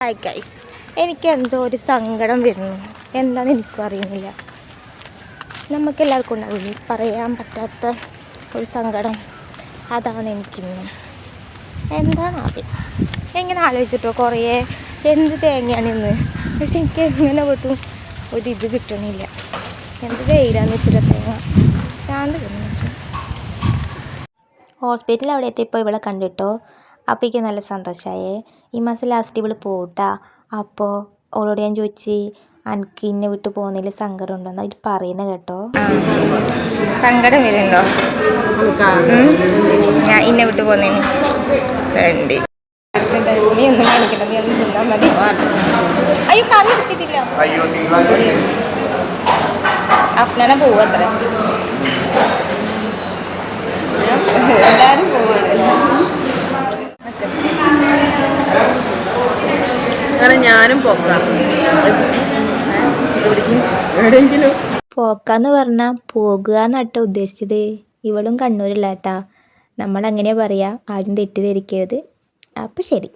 Hi guys, എനിക്ക് എന്തോ ഒരു സങ്കടം വരുന്നു. എന്താണെന്ന് എനിക്കും അറിയുന്നില്ല. നമുക്കെല്ലാവർക്കും ഉണ്ടാവില്ലേ പറയാൻ പറ്റാത്ത ഒരു സങ്കടം. അതാണ് എനിക്കിന്ന്. എന്താണ് ആദ്യം എങ്ങനെ ആലോചിച്ചിട്ടോ കുറേ എന്ത് തേങ്ങയാണിന്ന്. പക്ഷെ എനിക്ക് എങ്ങനെ പോയിട്ടും ഇത് കിട്ടണില്ല. എന്ത് വെയിലാന്ന് വെച്ചിട്ട് തേങ്ങ ശാന്തി കിട്ടുന്നു. ഹോസ്പിറ്റലിൽ അവിടെ എത്തിയപ്പോൾ ഇവളെ കണ്ടിട്ടോ. അപ്പോൾ എനിക്ക് നല്ല സന്തോഷമായേ. ഈ മാസം ലാസ്റ്റ് ഇവൾ പോട്ടാ. അപ്പോൾ അവളോട് ഞാൻ ചോദിച്ചു, എനിക്ക് ഇന്നെ വിട്ട് പോകുന്നതിൽ സങ്കടം ഉണ്ടോ എന്ന്. അതിൽ പറയുന്നത് കേട്ടോ. സങ്കടം വരുന്നുണ്ടോ? ഞാൻ ഇന്നെ വിട്ട് പോകുന്നതിന് വേണ്ടി നീ ഒന്നും കാണിക്കണം. നീ ഒന്നും തിന്നാൽ മതി. അയ്യോ കറി എടുത്തിട്ടില്ല. അഫ്നാന പോവത്ര. എല്ലാവരും അങ്ങനെ ഞാനും പോക്കാം. പോക്കാന്ന് പറഞ്ഞാൽ പോകുക എന്നാട്ടോ ഉദ്ദേശിച്ചത്. ഇവളും കണ്ണൂരില്ല കേട്ടാ. നമ്മളങ്ങനെ പറയാ, ആരും തെറ്റിദ്ധരിക്കരുത്. അപ്പം ശരി.